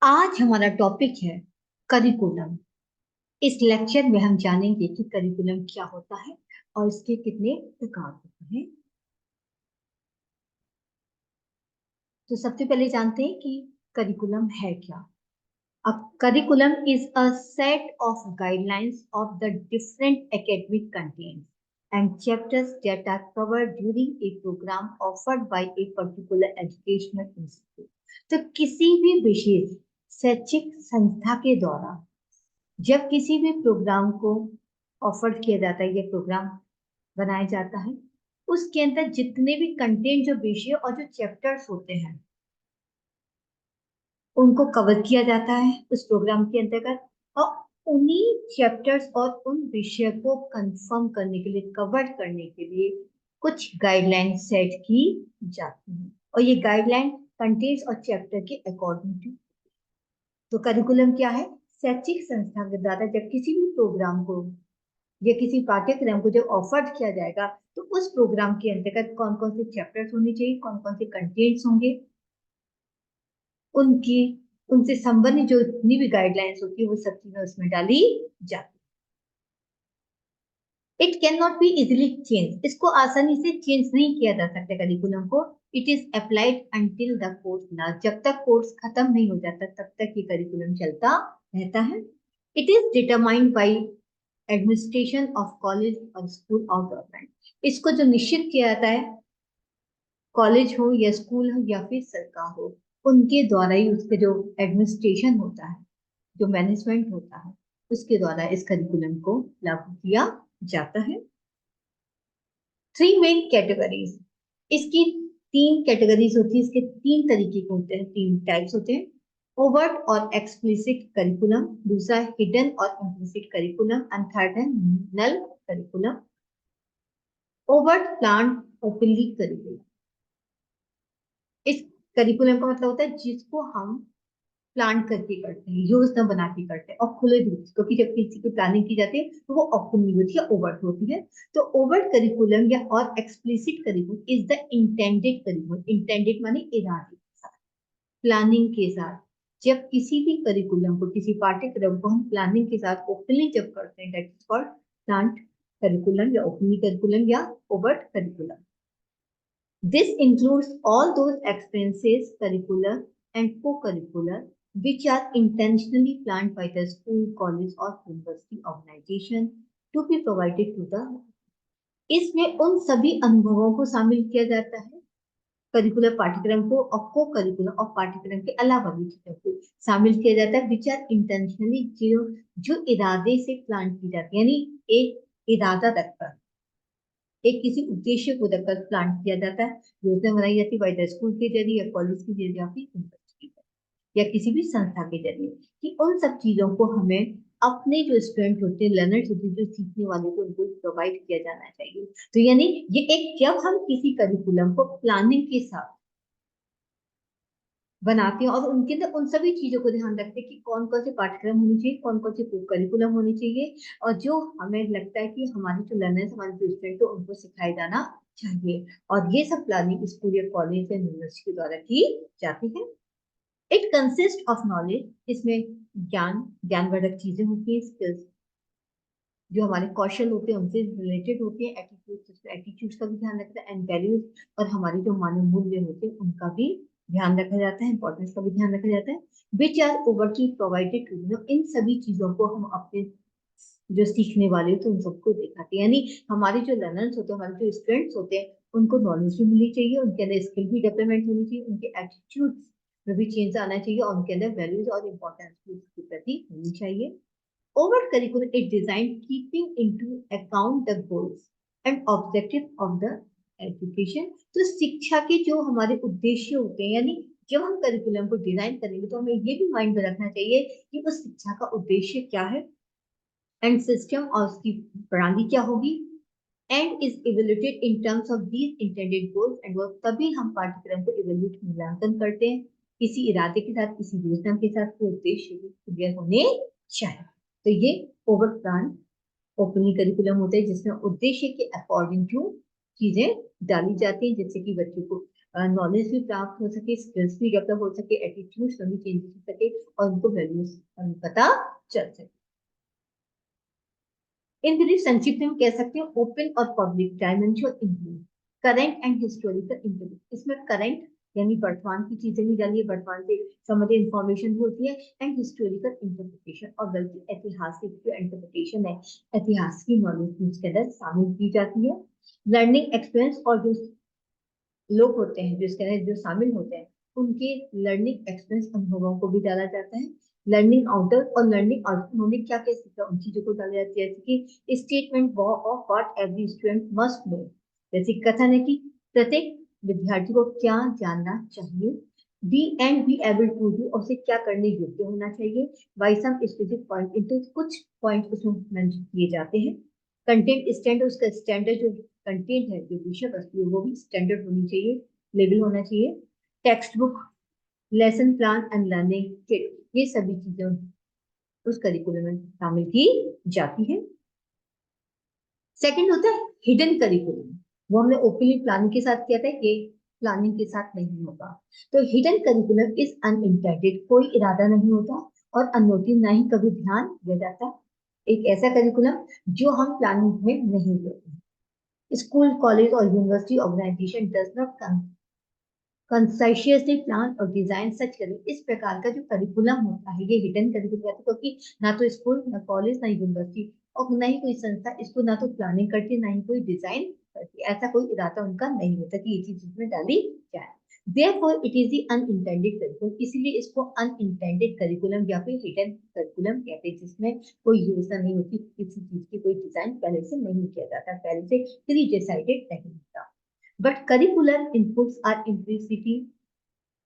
आज हमारा टॉपिक है करिकुलम। इस लेक्चर में हम जानेंगे कि करिकुलम क्या होता है और इसके कितने प्रकार होते हैं। तो सबसे पहले जानते हैं कि करिकुलम है क्या। अब curriculum is a set of guidelines of the different academic contents and chapters that are covered during a program offered by a particular educational institute। तो किसी भी विशेष शैक्षिक संस्था के द्वारा जब किसी भी प्रोग्राम को ऑफर किया जाता है या प्रोग्राम बनाया जाता है, उसके अंदर जितने भी कंटेंट, जो विषय और जो चैप्टर्स होते हैं, उनको कवर किया जाता है उस प्रोग्राम के अंतर्गत। और उन्हीं चैप्टर्स और उन विषय को कंफर्म करने के लिए, कवर करने के लिए कुछ गाइडलाइन सेट की जाती है और ये गाइडलाइन कंटेंट्स और चैप्टर के अकॉर्डिंग टू। तो करिकुलम क्या है? शैक्षिक संस्था के द्वारा जब किसी भी प्रोग्राम को या किसी पाठ्यक्रम को जब ऑफर किया जाएगा, तो उस प्रोग्राम के अंतर्गत कौन कौन से चैप्टर्स होने चाहिए, कौन कौन से कंटेंट्स होंगे, उनकी उनसे संबंधित जो जितनी भी गाइडलाइंस होती है वो सब चीजें उसमें डाली जाती है। It can not be easily change, इसको आसानी से चेंज नहीं किया जा सकता करिकुलम को। It is applied until the course last, जब तक कोर्स खत्म नहीं हो जाता तब तक ये करिकुलम चलता रहता है। It is determined by administration of college और स्कूल और गवर्नमेंट। इसको जो निश्चित किया जाता है, कॉलेज हो या स्कूल हो या फिर सरकार हो, उनके द्वारा ही उसके जो एडमिनिस्ट्रेशन होता है, जो मैनेजमेंट होता है, उसके द्वारा इस करिकुलम को लागू किया जाता है। थ्री मेन कैटेगरीज, इसकी तीन कैटेगरीज होती है, इसके तीन तरीके के होते हैं, तीन टाइप्स होते हैं। ओवर्ट और एक्सप्लिसिट करिकुलम, दूसरा हिडन और इम्प्लिसिट करिकुलम, एंड थर्ड है null curriculum. Overt plan openly curriculum, इस करिकुलम का मतलब होता है जिसको हम प्लान करके करते हैं, योजना बना के करते हैं और खुले रूप से, क्योंकि जब किसी की प्लानिंग की जाती है तो वो ओपन नहीं होती है, ओवर्ट होती है। तो ओवर्ट करिकुलम या और explicit curriculum is the intended curriculum. Intended माने इरादे के साथ, प्लानिंग के साथ। जब किसी भी करिकुलम को, किसी पाठ्यक्रम को हम प्लानिंग के साथ ओपनली जब करते हैं, that is called planned curriculum या ओपनली करिकुलम या overt curriculum. This includes all those expenses, curricular and co-curricular, which are intentionally planned by the school, college or university organization to be provided to the। इसमें उन सभी अनुभवों को शामिल किया जाता है, करिकुलर पाठ्यक्रम को और को करिकुलर और पाठ्यक्रम के अलावा भी चीजों को शामिल किया जाता है, विच आर इंटेंशनली, जो जो इरादे से प्लान की जाती है, यानी एक इरादा रखकर, एक किसी उद्देश्य को रखकर प्लान किया जाता है, योजना बनाई जाती है बाय द स्कूल के जरिए या कॉलेज के जरिए या फिर यूनिवर्सिटी के जरिए या किसी भी संस्था के जरिए, कि उन सब चीजों को हमें अपने जो स्टूडेंट होते हैं, लर्नर्स होते हैं, जो सीखने वाले को, उनको प्रोवाइड किया जाना चाहिए। तो यानी ये एक, जब हम किसी करिकुलम को प्लानिंग के साथ बनाते हैं और उनके अंदर उन सभी चीजों को ध्यान रखते हैं कि कौन कौन से पाठ्यक्रम होने चाहिए, कौन कौन से करिकुलम होने चाहिए, और जो हमें लगता है कि हमारे जो लर्नर्स, हमारे जो स्टूडेंट है, उनको सिखाया जाना चाहिए। और ये सब प्लानिंग स्कूल या कॉलेज या यूनिवर्सिटी द्वारा की जाती है। इट कंसिस्ट ऑफ नॉलेज, इसमें ज्ञानवर्धक चीजें होती है, स्किल्स, जो हमारे कौशल होते हैं उनसे रिलेटेड होती है, एटीट्यूड्स का भी ध्यान रखता है, एंड वैल्यूज, और हमारे जो मानव मूल्य होते हैं उनका भी ध्यान रखा जाता है, इंपॉर्टेंस का भी ध्यान रखा जाता है। Which are overly provided to, इन सभी चीजों को हम अपने जो सीखने वाले होते हैं उन सबको दिखाते हैं, यानी हमारे जो लर्नर्स होते हैं, हमारे जो स्टूडेंट्स होते हैं, उनको नॉलेज भी मिलनी चाहिए, उनके अंदर स्किल भी डेवलपमेंट होनी चाहिए, उनके एटीट्यूड्स में भी चेंज आना चाहिए और उनके अंदर वैल्यूज और इंपॉर्टेंस भी उसके प्रति होनी चाहिए। Over curriculum is designed keeping into account the goals and objective of the education। तो शिक्षा के जो हमारे उद्देश्य होते हैं, यानी जब हम करिकुलम को डिजाइन करेंगे तो हमें ये भी माइंड में रखना चाहिए कि उस शिक्षा का उद्देश्य क्या है, एंड सिस्टम और उसकी प्रणाली क्या होगी, and is evaluated in terms of these intended goals and work. तभी हम पाठ्यक्रम को इवेल्युएट, मूल्यांकन करते हैं किसी इरादे के साथ, किसी योजना के साथ, कोई उद्देश्य भी क्लियर होने चाहिए। तो ये ओवर प्लान ओपनली करिकुलम होता है, जिसमें उद्देश्य के अकॉर्डिंग टू चीजें डाली जाती हैं, जिससे कि बच्चों को नॉलेज भी प्राप्त हो सके, स्किल्स भी डेवलप हो सके, एटीट्यूड में भी चेंजेस हो सके और उनको वैल्यूज पता चल सके। इन ब्रीफ संक्षिप्त में कह सकते हैं ओपन और public dimension include current and historical include. इसमें करंट यानी वर्तमान की चीजें भी डालिए, वर्तमान से संबंधित इंफॉर्मेशन भी होती है, एंड हिस्टोरिकल इंटरप्रिटेशन और बल्कि ऐतिहासिक जो इंटरप्रिटेशन है, ऐतिहासिक की नॉलेज भी उसके अंदर शामिल की जाती है। लर्निंग एक्सपीरियंस और जो लोग होते हैं जो इसके अंदर जो शामिल होते हैं उनके लर्निंग एक्सपीरियंस अनुभवों को भी डाला जाता है। लर्निंग आउटर और लर्निंग आउटर उन्होंने क्या क्या सीखा उन चीजों को डाला जाता है, जैसे कि statement of what every student must know, जैसे कथन है कि प्रत्येक विद्यार्थी को क्या जानना चाहिए। Be and be able to do, और उसे क्या करने योग्य होना चाहिए। बाई सम स्पेसिफिक पॉइंट, इनके कुछ पॉइंट उसमें मेंशन किए जाते हैं। कंटेंट स्टैंडर्ड, उसका स्टैंडर्ड जो कंटेंट है, जो विषय वस्तु है वो भी स्टैंडर्ड होनी चाहिए, लेवल होना चाहिए। Text book, lesson plan and learning kit, ये सभी चीजें उस करिकुलम में शामिल की जाती है। सेकंड होता है हिडन करिकुलम, वो हमने ओपनली प्लानिंग के साथ किया था, ये प्लानिंग के साथ नहीं होगा। तो हिडन करिकुलम इज अनइंटेंडेड, कोई इरादा नहीं होता और अननोटिस, ना ही कभी ध्यान दिया जाता। एक ऐसा करिकुलम जो हम प्लानिंग में नहीं देते। स्कूल, कॉलेज और university organisation does not consciously plan और डिजाइन सच करें, इस प्रकार का जो करिकुलम होता है ये हिडन करिकुलम होता है, क्योंकि ना तो स्कूल, ना कॉलेज, ना यूनिवर्सिटी और ना ही कोई संस्था इसको ना तो प्लानिंग करती, ना ही कोई डिजाइन करती, ऐसा कोई इरादा उनका नहीं होता कि ये चीज इसमें डाली जाए। Therefore, it is the unintended curriculum, इसीलिए इसको अनइंटेंडेड करिकुलम या फिर हिडन करिकुलम कहते हैं, जिसमें कोई योजना नहीं होती, किसी चीज की कोई डिजाइन पहले से नहीं किया जाता, पहले से प्री डिसाइडेड नहीं होता। But curricular inputs are implicitly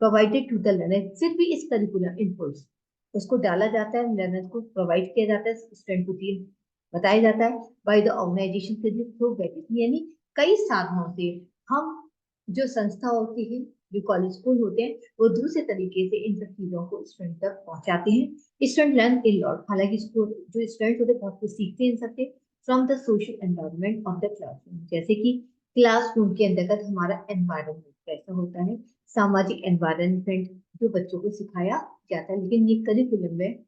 provided to the learner, फिर भी इस करिकुलर इनपुट्स उसको डाला जाता है, लर्नर को प्रोवाइड किया जाता है, स्टूडेंट को चीज बताया जाता है बाय द ऑर्गेनाइजेशन से थ्रू वेरियस, यानी कई साधनों से हम जो संस्था होती है, जो कॉलेज स्कूल होते हैं, वो दूसरे तरीके से इन सब चीजों को स्टूडेंट तक पहुंचाते हैं। स्टूडेंट लर्न ए लॉट, हालांकि स्कूल जो स्टूडेंट होते हैं बहुत कुछ सीखते हैं इन सबसे, from the social environment of the classroom, जैसे कि क्लासरूम के अंतर्गत हमारा एनवायरनमेंट कैसा होता है, सामाजिक एनवायरनमेंट जो बच्चों को सिखाया जाता है, लेकिन ये करिकुलम में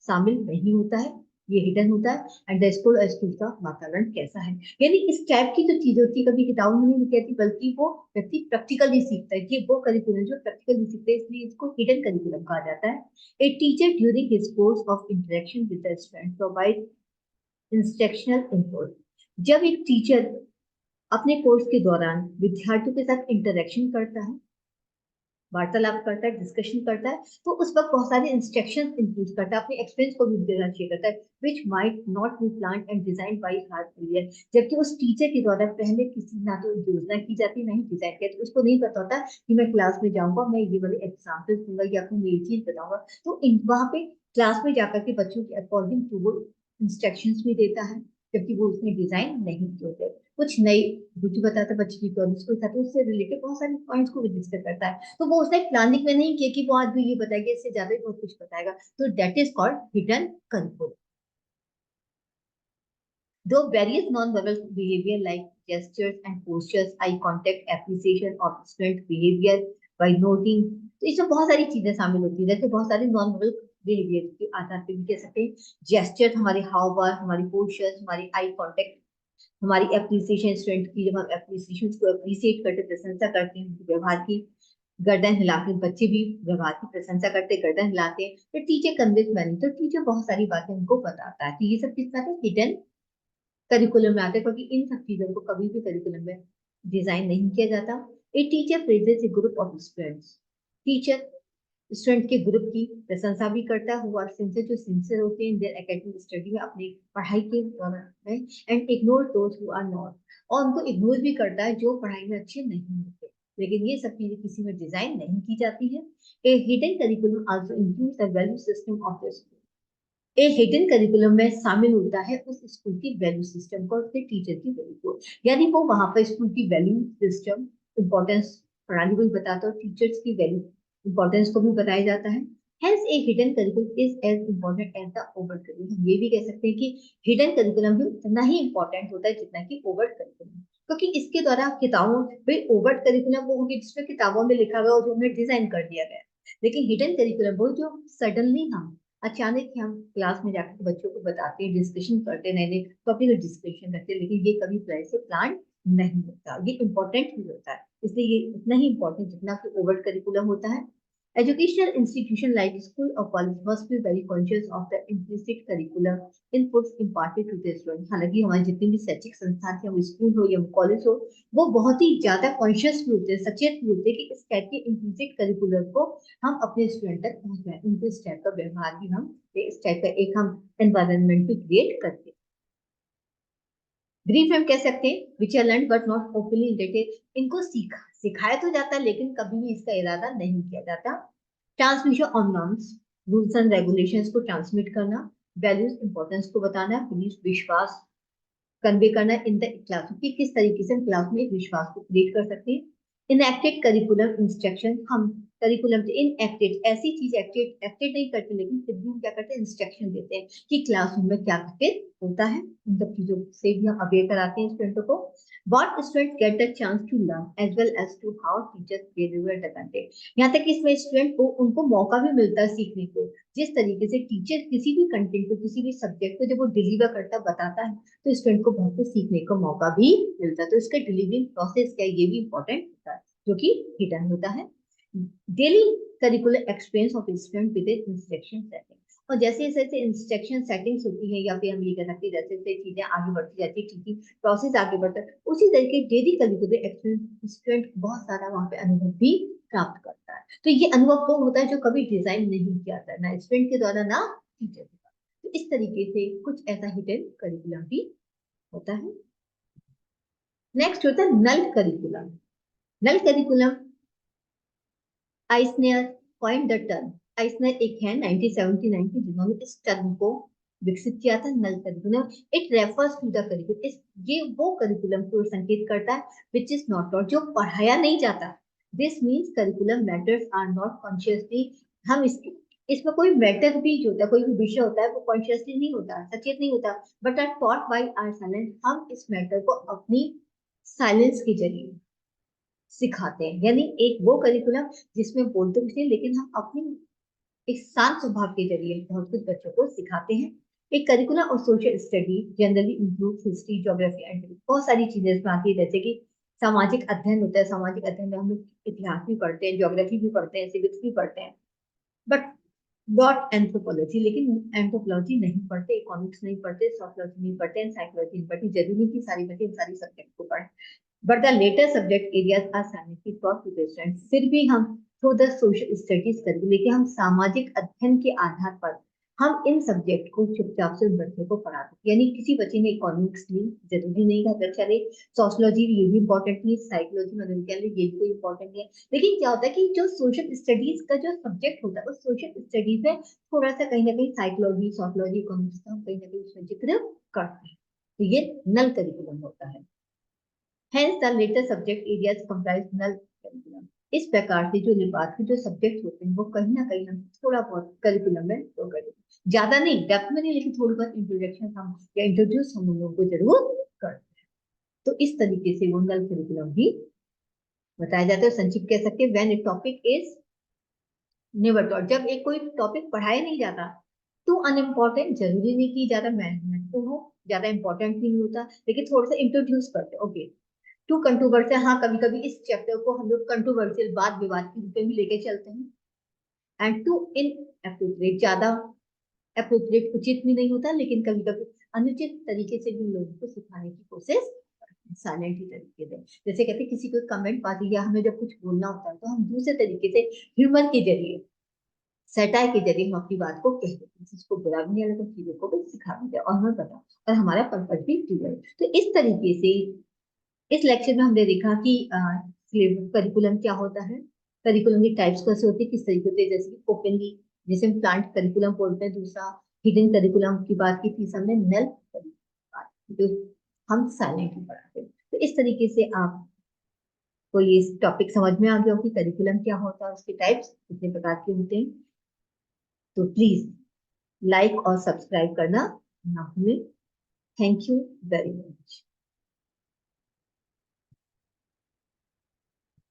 शामिल नहीं होता है, ये हिडन होता है। एंड द स्कूल, स्कूल का वातावरण कैसा है, यानी इस टाइप की जो चीजें होती है कभी किताबों में नहीं लिखी जाती, बल्कि वो व्यक्ति प्रैक्टिकली सीखता है, कि वो करिकुलम जो प्रैक्टिकली सीखते हैं, इसलिए इसको हिडन करिकुलम कहा जाता है। A teacher during his course of interaction with the student provide instructional input, जब एक टीचर अपने कोर्स के दौरान विद्यार्थियों के साथ इंटरेक्शन करता है, वार्तालाप करता है, डिस्कशन करता है, तो उस वक्त बहुत सारे इंस्ट्रक्शंस इंक्लूड करता है, अपने एक्सपीरियंस को भी उनके साथ शेयर करता है, which might not be plan and design by heart clear, जबकि उस टीचर के द्वारा पहले किसी ना तो योजना की जाती, नहीं डिजाइन किया, तो उसको नहीं पता होता कि मैं क्लास में जाऊंगा, मैं ये वाले एग्जाम्पल दूंगा या फिर मैं ये चीज बताऊंगा, तो वहां पे क्लास में जाकर के बच्चों के अकॉर्डिंग टू वो इंस्ट्रक्शंस भी देता है, जबकि वो उसने डिजाइन नहीं किए होते। कुछ नई रुचि बताता है बच्चे की प्रॉब्लम्स को, साथ उससे रिलेटेड बहुत सारे पॉइंट्स को भी डिस्कस करता है, तो वो उसने प्लानिंग में नहीं किया कि वो आज भी ये बताएगा, इससे ज्यादा ही बहुत कुछ बताएगा, तो that is called hidden curriculum. दो various non verbal behaviour like gestures and postures, eye contact, appreciation of student behavior by noting, तो इसमें बहुत सारी चीजें शामिल होती है, जैसे बहुत सारे नॉन वर्बल बिहेवियर के आधार पर भी कह सकते हैं। जेस्चर हमारे हाव भाव, हमारी पोस्चर्स, हमारी आई कांटेक्ट, हमारी एप्रिसिएशन स्टूडेंट की, जब हम एप्रिसिएशन को एप्रिसिएट करते, प्रशंसा करते हैं उनके व्यवहार की, गर्दन हिलाते हैं, बच्चे भी व्यवहार की प्रशंसा करते, गर्दन हिलाते हैं, तो टीचर कन्विंस मैनी, तो टीचर बहुत सारी बातें उनको बताता है, तो ये सब किस तरह हिडन करिकुलम में आते हैं, क्योंकि इन सब चीजों को कभी भी करिकुलम में डिजाइन नहीं किया जाता। A teacher presence A group of students, teacher student के ग्रुप की प्रशंसा भी करता है, हुआ सिंसियर, जो सिंसियर होते हैं देयर एकेडमिक स्टडी में, अपनी पढ़ाई के दौरान में, and ignore those who are not, और उनको इग्नोर भी करता है जो पढ़ाई में अच्छे नहीं होते, लेकिन ये सब चीजें किसी में डिजाइन नहीं की जाती है। ए hidden curriculum also includes the value system of the school, एक हिडन करिकुलम में शामिल होता है उस स्कूल की वैल्यू सिस्टम को, उसके टीचर की वैल्यू को, यानी वो वहां पर स्कूल की वैल्यू सिस्टम, इंपॉर्टेंस, प्रणाली को भी बताता है, टीचर्स की वैल्यू इंपॉर्टेंस को भी बताया जाता है। Hence a hidden curriculum is as important as the overt curriculum, हम ये भी कह सकते हैं कि हिडन करिकुलम भी उतना ही इंपॉर्टेंट होता है जितना कि ओवर्ट करिकुलम। क्योंकि इसके द्वारा किताबों भाई ओवर्ट करिकुलम वो होगी जिसमें किताबों में लिखा गया और जो हमने डिजाइन कर दिया गया, लेकिन हिडन करिकुलम वो जो सडनली हम अचानक ही हम क्लास में जाकर बच्चों को बताते हैं, डिस्कशन करते हैं, नए नए टॉपिक पर डिस्कशन करते हैं, लेकिन ये कभी पहले से प्लान नहीं होता। ये इंपॉर्टेंट भी होता है, इसलिए ये उतना ही इंपॉर्टेंट जितना कि ओवर्ट करिकुलम होता है। Educational institution like school or college must be very conscious of the implicit curriculum inputs imparted to the student। हालांकि हमारे जितने भी शैक्षिक संस्थान थे, हम स्कूल हो या कॉलेज हो, वो बहुत ही ज्यादा कॉन्शियस भी होते हैं, सचेत भी होते हैं कि इस टाइप के इम्प्लिसिट करिकुलम को हम अपने स्टूडेंट तक पहुंचाएं, उनको इस टाइप का व्यवहार भी हम, इस टाइप का एक हम एनवायरमेंट भी क्रिएट करते हैं। ब्रीफ हम कह सकते हैं which are learn but not openly intended, इनको सिखाया तो जाता है लेकिन कभी भी इसका इरादा नहीं किया जाता। Transmission of norms, rules and regulations को ट्रांसमिट करना, वैल्यूज इंपॉर्टेंस को बताना, बिलीफ विश्वास कन्वे करना इन द क्लास, कि किस तरीके से हम क्लास में एक विश्वास को क्रिएट कर सकते हैं। इनएक्टेड करिकुलम इंस्ट्रक्शन, हम करिकुलम से इनएक्टेड ऐसी चीज एक्टेड एक्टेड नहीं करते, लेकिन फिर भी हम क्या करते हैं, इंस्ट्रक्शन देते हैं कि क्लासरूम में क्या फिर होता है, उन सब चीजों से भी हम अवेयर कराते हैं स्टूडेंटों को। What students get the chance to learn as well as to how teachers deliver the content। यहाँ तक कि इसमें स्टूडेंट को उनको मौका भी मिलता है सीखने को, जिस तरीके से टीचर किसी भी कंटेंट को, किसी भी सब्जेक्ट को जब वो डिलीवर करता बताता है, तो स्टूडेंट को बहुत कुछ सीखने का मौका भी मिलता है। तो इसका डिलीवरिंग प्रोसेस क्या है, ये भी इंपॉर्टेंट होता है, जो कि हिडन होता है। Daily curricular experience of student with instruction setting, और जैसे जैसे इंस्ट्रक्शन सेटिंग्स होती है, या फिर हम ये कह सकते हैं जैसे जैसे चीजें आगे बढ़ती जाती है, टीचिंग प्रोसेस आगे बढ़ता है, उसी तरीके डेली करिकुलर एक्सपीरियंस स्टूडेंट बहुत सारा वहां पे अनुभव भी प्राप्त करता है। तो ये अनुभव वो होता है जो कभी डिजाइन नहीं किया था, ना स्टूडेंट के द्वारा ना टीचर के द्वारा। तो इस तरीके से कुछ ऐसा हिडन करिकुलम भी होता है। नेक्स्ट होता है null curriculum. Null curriculum, Eisner coined the term. Eisner एक है 1979 की जिन्होंने इस टर्म को विकसित किया था, null curriculum. It refers to the curriculum, ये वो करिकुलम को संकेत करता है विच इज नॉट टॉट, जो पढ़ाया नहीं जाता। This means curriculum matters are not consciously, हम इसमें कोई मैटर भी जो होता है, कोई भी विषय होता है, वो कॉन्शियसली नहीं होता, सचेत नहीं होता, but are taught by our silence, हम इस मैटर को अपनी साइलेंस के जरिए सिखाते हैं। यानी एक वो करिकुलम जिसमें बोलते कुछ नहीं, लेकिन हम अपनी एक शांत स्वभाव के जरिए बहुत कुछ बच्चों को सिखाते हैं। एक करिकुलम और social study generally include history, geography and बहुत सारी चीजें इसमें आती है, जैसे कि सामाजिक अध्ययन होता है, सामाजिक अध्ययन में हम लोग इतिहास भी पढ़ते हैं, ज्योग्राफी भी पढ़ते हैं, सिविक्स भी पढ़ते हैं, बट नॉट एंथ्रोपोलॉजी, लेकिन एंथ्रोपोलॉजी नहीं पढ़ते, इकोनॉमिक्स नहीं पढ़ते, सोशियोलॉजी नहीं पढ़ते, साइकोलॉजी नहीं पढ़ती। जरूरी की सारी बच्चे इन सारी सब्जेक्ट को पढ़े, but the later subject areas are silently taught to the students। फिर भी हम थ्रू द सोशल स्टडीज करेंगे, लेकिन हम सामाजिक अध्ययन के आधार पर हम इन सब्जेक्ट को चुपचाप से उन बच्चों को पढ़ाते हैं। यानी किसी बच्चे ने इकोनॉमिक्स ली, जरूरी नहीं है अगर चले, सोशियोलॉजी ये भी इंपॉर्टेंट नहीं, साइकोलॉजी मनोविज्ञान ये भी कोई इंपॉर्टेंट नहीं है, लेकिन क्या होता है कि जो सोशल स्टडीज का जो सब्जेक्ट होता है, उस सोशल स्टडीज में थोड़ा सा कहीं ना कहीं साइकोलॉजी, सोशियोलॉजी, इकोनॉमिक्स का कहीं ना कहीं उसमें जिक्र करते हैं। तो ये नल करिकुलम होता है। Hence, the later subject areas comprise null curriculum। इस प्रकार से जो बात के जो सब्जेक्ट होते हैं, वो कहीं ना कहीं हम थोड़ा बहुत करिकुलम में तो कर देते हैं, ज्यादा नहीं, डेप्थ में नहीं, लेकिन थोड़ी बहुत इंट्रोडक्शन हम या इंट्रोड्यूस हम उन लोगों को जरूर करते हैं। तो इस तरीके से वो नल करिकुलम भी बताया जाता है। संक्षिप्त कह सकते हैं when A topic is never taught, जब एक कोई टॉपिक पढ़ाया नहीं जाता तो अनइम्पोर्टेंट, जरूरी नहीं कि ज्यादा महत्वपूर्ण हो, ज्यादा इंपॉर्टेंट भी नहीं होता, लेकिन थोड़ा सा इंट्रोड्यूस करते, ओके। टू कंट्रोवर्शियल, हाँ कभी कभी इस चैप्टर को हम लोग कंट्रोवर्शियल, वाद विवाद के रूप में भी लेके चलते हैं। एंड टू इन अप्रोप्रिएट, ज्यादा अप्रोप्रिएट उचित भी नहीं होता, लेकिन कभी कभी अनुचित तरीके से भी लोगों को सिखाने की कोशिश साइलेंट तरीके से, जैसे कहते हैं किसी को कमेंट पाती या हमें जब कुछ बोलना होता है तो हम दूसरे तरीके से ह्यूमर के जरिए, सटाई के जरिए हम अपनी बात को कह देते हैं, जिसको बुरा भी नहीं लगता, चीजों को भी सिखा देते हैं और हमें पता, और हमारा पर्पज भी क्लियर। तो इस तरीके से इस लेक्चर में हमने देखा कि करिकुलम क्या होता है, करिकुलम की टाइप्स कैसे होती है, किस तरीके से, जैसे कि ओपनली जिसे हम प्लांट करिकुलम बोलते हैं, दूसरा हिडन करिकुलम की बात की थी हमने, नल करिकुलम जो हम साइलेंटली पढ़ाते हैं। तो इस तरीके से आपको ये टॉपिक समझ में आ गया हो कि करिकुलम क्या होता है, उसके टाइप्स कितने प्रकार के होते हैं। तो प्लीज लाइक और सब्सक्राइब करना ना भूलें। Thank you very much.